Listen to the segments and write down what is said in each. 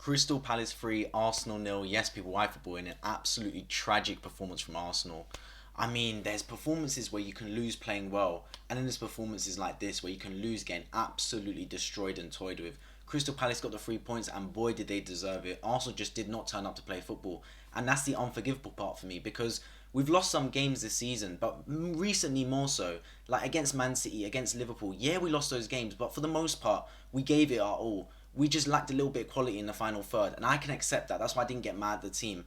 Crystal Palace 3, Arsenal nil. Yes, people, why football in an absolutely tragic performance from Arsenal. I mean, there's performances where you can lose playing well, and then there's performances like this where you can lose getting absolutely destroyed and toyed with. Crystal Palace got the 3 points, and boy, did they deserve it. Arsenal just did not turn up to play football, and that's the unforgivable part for me because we've lost some games this season, but recently more so. Like against Man City, against Liverpool, yeah, we lost those games, but for the most part, we gave it our all. We just lacked a little bit of quality in the final third, and I can accept that. That's why I didn't get mad at the team.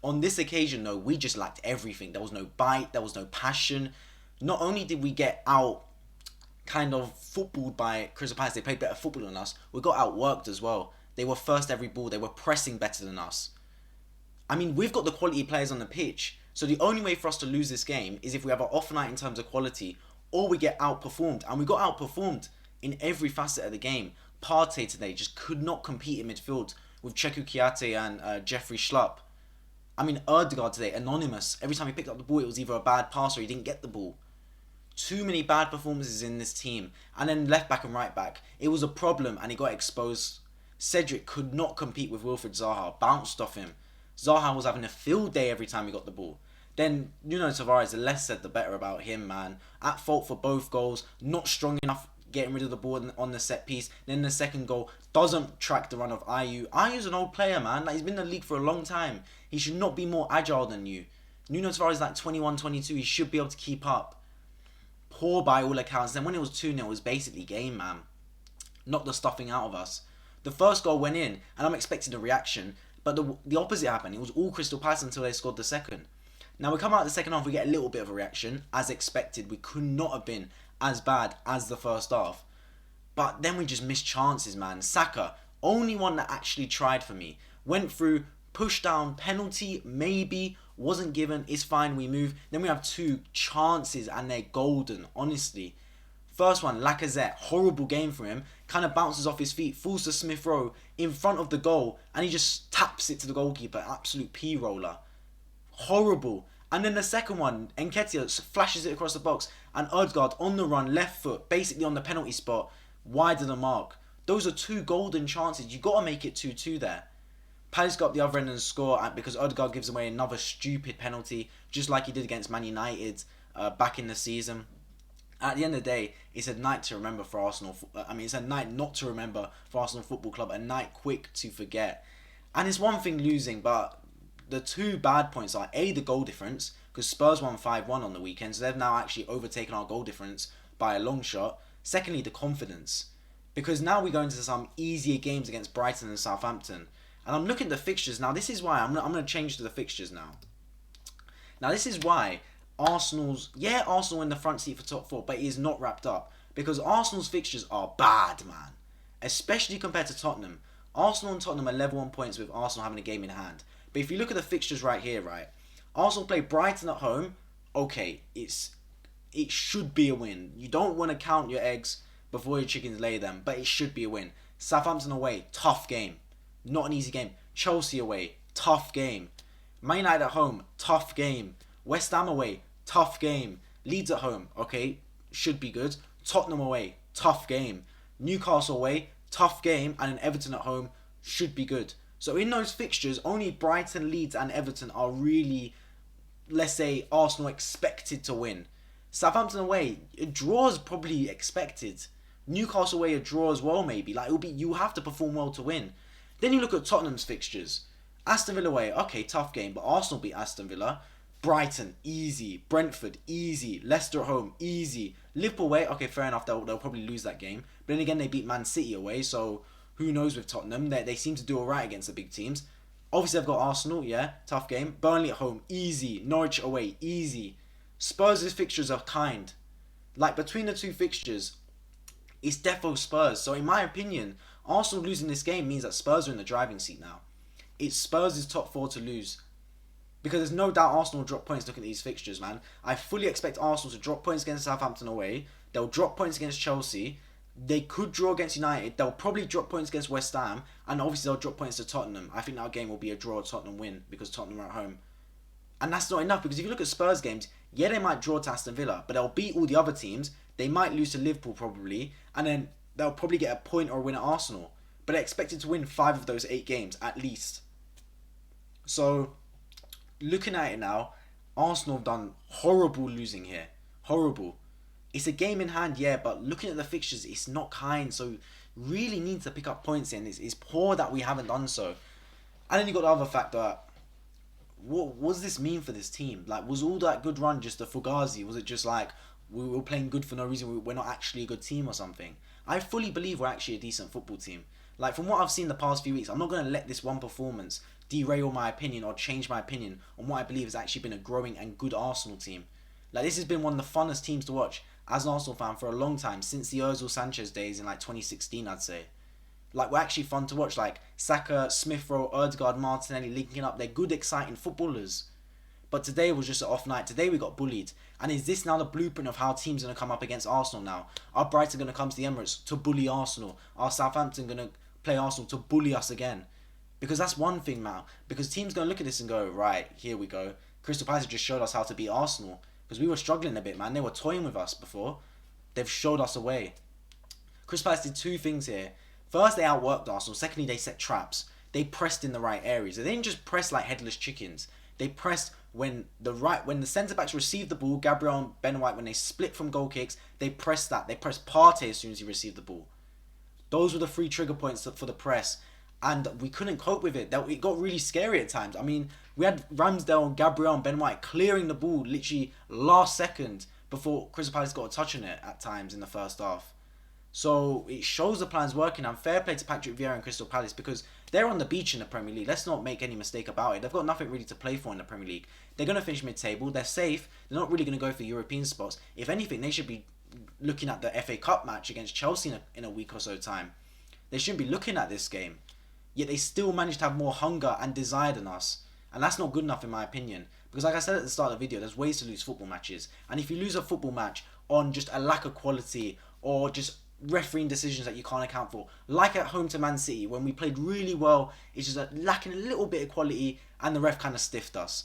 On this occasion, though, we just lacked everything. There was no bite, there was no passion. Not only did we get out kind of footballed by Crystal Palace, they played better football than us, we got outworked as well. They were first every ball, they were pressing better than us. I mean, we've got the quality players on the pitch, so the only way for us to lose this game is if we have an off night in terms of quality, or we get outperformed. And we got outperformed in every facet of the game. Partey today just could not compete in midfield with Cheku Kiate and Jeffrey Schlupp. I mean, Erdegaard today, anonymous. Every time he picked up the ball, it was either a bad pass or he didn't get the ball. Too many bad performances in this team. And then left back and right back. It was a problem and he got exposed. Cedric could not compete with Wilfried Zaha. Bounced off him. Zaha was having a field day every time he got the ball. Then, Tavares, the less said the better about him, man. At fault for both goals. Not strong enough getting rid of the ball on the set piece. Then the second goal doesn't track the run of Ayew. Ayew's an old player, man. Like, he's been in the league for a long time. He should not be more agile than you. Nuno Tavares is like 21, 22. He should be able to keep up. Poor by all accounts. Then when it was 2-0, it was basically game, man. Knocked the stuffing out of us. The first goal went in, and I'm expecting a reaction. But the opposite happened. It was all Crystal Palace until they scored the second. Now we come out of the second half, we get a little bit of a reaction. As expected, we could not have been as bad as the first half. But then we just missed chances, man. Saka, only one that actually tried for me. Went through, pushed down, penalty, maybe, wasn't given, it's fine, we move. Then we have two chances and they're golden, honestly. First one, Lacazette, horrible game for him. Kind of bounces off his feet, falls to Smith Rowe in front of the goal, and he just taps it to the goalkeeper. Absolute P-roller. Horrible. And then the second one, Nketiah flashes it across the box, and Ødegaard on the run, left foot, basically on the penalty spot, wide of the mark. Those are two golden chances. You got to make it 2-2 there. Palace got up the other end and score because Ødegaard gives away another stupid penalty, just like he did against Man United back in the season. At the end of the day, it's a night to remember for Arsenal. It's a night not to remember for Arsenal Football Club. A night quick to forget. And it's one thing losing, but the two bad points are A, the goal difference, because Spurs won 5-1 on the weekend, so they've now actually overtaken our goal difference by a long shot. Secondly, the confidence, because now we go into some easier games against Brighton and Southampton. And I'm looking at the fixtures now. This is why I'm going to change to the fixtures now. Now this is why Arsenal in the front seat for top four, but it is not wrapped up. Because Arsenal's fixtures are bad, man. Especially compared to Tottenham. Arsenal and Tottenham are level on points with Arsenal having a game in hand. But if you look at the fixtures right here, right? Arsenal play Brighton at home. Okay, it should be a win. You don't want to count your eggs before your chickens lay them, but it should be a win. Southampton away, tough game. Not an easy game. Chelsea away, tough game. Man United at home, tough game. West Ham away, tough game. Leeds at home, okay, should be good. Tottenham away, tough game. Newcastle away, tough game. And then Everton at home, should be good. So in those fixtures, only Brighton, Leeds and Everton are really, let's say, Arsenal expected to win. Southampton away, a draw is probably expected. Newcastle away, a draw as well maybe. Like you have to perform well to win. Then you look at Tottenham's fixtures. Aston Villa away, okay, tough game, but Arsenal beat Aston Villa. Brighton, easy. Brentford, easy. Leicester at home, easy. Liverpool away, okay, fair enough, they'll probably lose that game. But then again, they beat Man City away, so who knows with Tottenham. They seem to do alright against the big teams. Obviously, they've got Arsenal, yeah, tough game. Burnley at home, easy. Norwich away, easy. Spurs' fixtures are kind. Like, between the two fixtures, it's defo Spurs. So in my opinion, Arsenal losing this game means that Spurs are in the driving seat now. It's Spurs' top four to lose. Because there's no doubt Arsenal will drop points looking at these fixtures, man. I fully expect Arsenal to drop points against Southampton away. They'll drop points against Chelsea. They could draw against United. They'll probably drop points against West Ham. And obviously they'll drop points to Tottenham. I think that game will be a draw or Tottenham win because Tottenham are at home. And that's not enough because if you look at Spurs games, yeah, they might draw to Aston Villa, but they'll beat all the other teams. They might lose to Liverpool probably. And then they'll probably get a point or a win at Arsenal. but they're expected to win 5 of those 8 games at least. So, looking at it now, Arsenal have done horrible losing here. Horrible. It's a game in hand, yeah, but looking at the fixtures, it's not kind. So, really need to pick up points here, and it's poor that we haven't done so. And then you got the other factor. What does this mean for this team? Like, was all that good run just a fugazi? Was it just like we were playing good for no reason? We're not actually a good team or something? I fully believe we're actually a decent football team. Like, from what I've seen the past few weeks, I'm not going to let this one performance derail my opinion or change my opinion on what I believe has actually been a growing and good Arsenal team. Like, this has been one of the funnest teams to watch as an Arsenal fan for a long time, since the Ozil Sanchez days in like 2016, I'd say. Like, we're actually fun to watch. Like, Saka, Smith Rowe, Odegaard, Martinelli linking up. They're good, exciting footballers. But today was just an off night. Today we got bullied. And is this now the blueprint of how teams are going to come up against Arsenal now? Are Brighton going to come to the Emirates to bully Arsenal? Are Southampton going to play Arsenal to bully us again? Because that's one thing now. Because teams going to look at this and go, right, here we go. Crystal Palace just showed us how to beat Arsenal. Because we were struggling a bit, man. They were toying with us before. They've showed us a way. Crystal Palace did 2 things here. First, they outworked Arsenal. Secondly, they set traps. They pressed in the right areas. They didn't just press like headless chickens. They pressed when the centre-backs received the ball, Gabriel and Ben White, when they split from goal kicks, they pressed that. They pressed Partey as soon as he received the ball. Those were the 3 trigger points for the press. And we couldn't cope with it. It got really scary at times. I mean, we had Ramsdale, Gabriel and Ben White clearing the ball literally last second before Crystal Palace got a touch on it at times in the first half. So it shows the plan's working, and fair play to Patrick Vieira and Crystal Palace, because they're on the beach in the Premier League. Let's not make any mistake about it. They've got nothing really to play for in the Premier League. They're going to finish mid-table. They're safe. They're not really going to go for European spots. If anything, they should be looking at the FA Cup match against Chelsea in a week or so time. They shouldn't be looking at this game. Yet they still manage to have more hunger and desire than us. And that's not good enough in my opinion. Because like I said at the start of the video, there's ways to lose football matches. And if you lose a football match on just a lack of quality or just refereeing decisions that you can't account for, like at home to Man City when we played really well, it's just lacking a little bit of quality and the ref kind of stiffed us.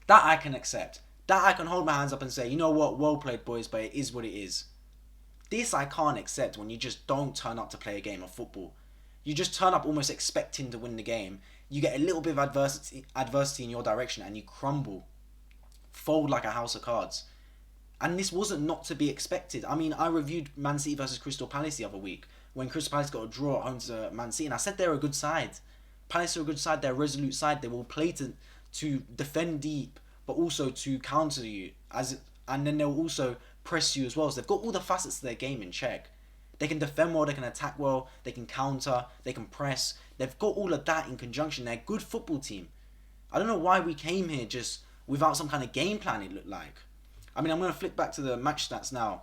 That I can accept. That I can hold my hands up and say, you know what, well played boys, but it is what it is. This I can't accept when you just don't turn up to play a game of football. You just turn up almost expecting to win the game. You get a little bit of adversity in your direction and you crumble. Fold like a house of cards. And this wasn't not to be expected. I mean, I reviewed Man City versus Crystal Palace the other week when Crystal Palace got a draw at home to Man City, and I said they're a good side. Palace are a good side. They're a resolute side. They will play to defend deep, but also to counter you, and then they'll also press you as well. So they've got all the facets of their game in check. They can defend well, they can attack well, they can counter, they can press. They've got all of that in conjunction. They're a good football team. I don't know why we came here just without some kind of game plan, it looked like. I mean, I'm going to flick back to the match stats now.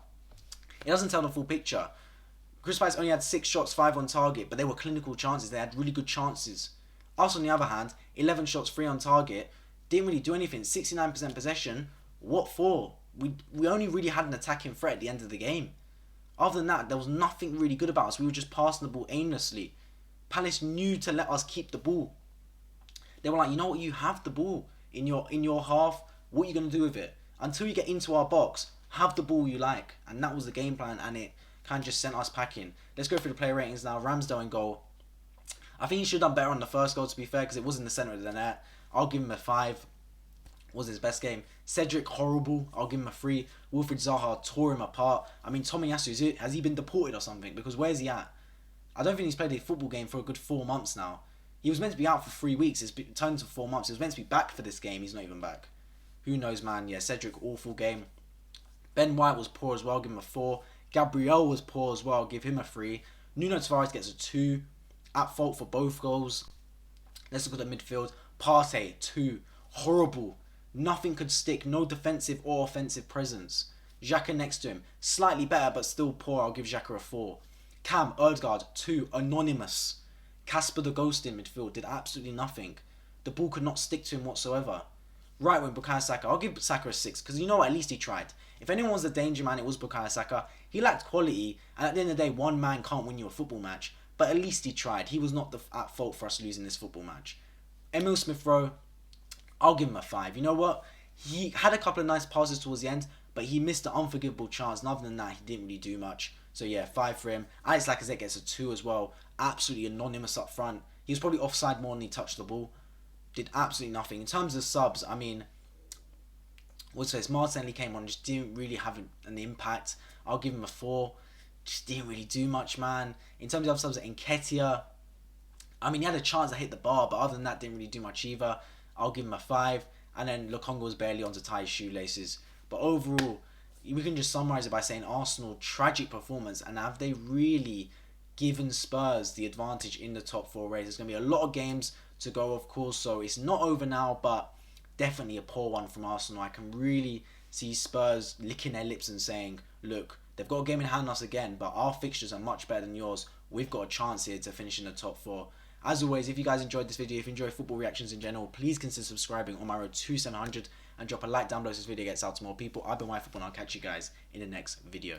It doesn't tell the full picture. Crystal Palace only had 6 shots, 5 on target, but they were clinical chances. They had really good chances. Us, on the other hand, 11 shots, 3 on target. Didn't really do anything. 69% possession. What for? We only really had an attacking threat at the end of the game. Other than that, there was nothing really good about us. We were just passing the ball aimlessly. Palace knew to let us keep the ball. They were like, you know what? You have the ball in your half. What are you going to do with it? Until you get into our box, have the ball you like. And that was the game plan, and it kind of just sent us packing. Let's go through the player ratings now. Ramsdale in goal. I think he should have done better on the first goal, to be fair, because it was in the centre of the net. I'll give him a 5. Was his best game. Cedric, horrible. I'll give him a 3. Wilfried Zaha tore him apart. I mean, Tomiyasu, has he been deported or something? Because where's he at? I don't think he's played a football game for a good 4 months now. He was meant to be out for 3 weeks. It's turned to 4 months. He was meant to be back for this game. He's not even back. Who knows, man? Yeah, Cedric, awful game. Ben White was poor as well. Give him a 4. Gabriel was poor as well. Give him a 3. Nuno Tavares gets a 2. At fault for both goals. Let's look at the midfield. Partey, 2. Horrible. Nothing could stick. No defensive or offensive presence. Xhaka next to him. Slightly better, but still poor. I'll give Xhaka a 4. Cam, Odegaard, 2. Anonymous. Casper the Ghost in midfield. Did absolutely nothing. The ball could not stick to him whatsoever. Right wing, Bukayo Saka. I'll give Saka a 6, because you know what? At least he tried. If anyone was the danger man, it was Bukayo Saka. He lacked quality, and at the end of the day, one man can't win you a football match. But at least he tried. He was not at fault for us losing this football match. Emil Smith Rowe, I'll give him a 5. You know what? He had a couple of nice passes towards the end, but he missed an unforgivable chance. And other than that, he didn't really do much. So yeah, 5 for him. Alex Lacazette gets a 2 as well. Absolutely anonymous up front. He was probably offside more than he touched the ball. Did absolutely nothing. In terms of subs, I mean, what's this? Martinelli came on, just didn't really have an impact. I'll give him a 4. Just didn't really do much, man. In terms of subs, Nketiah, I mean, he had a chance to hit the bar, but other than that, didn't really do much either. I'll give him a 5. And then Lokonga was barely on to tie his shoelaces. But overall, we can just summarise it by saying Arsenal, tragic performance. And have they really given Spurs the advantage in the top 4 race? There's going to be a lot of games to go, of course. So it's not over now, but definitely a poor one from Arsenal. I can really see Spurs licking their lips and saying, look, they've got a game in hand on us again, but our fixtures are much better than yours. We've got a chance here to finish in the top 4. As always, if you guys enjoyed this video, if you enjoy football reactions in general, please consider subscribing on my road to 700 and drop a like down below so this video gets out to more people. I've been YFootball and I'll catch you guys in the next video.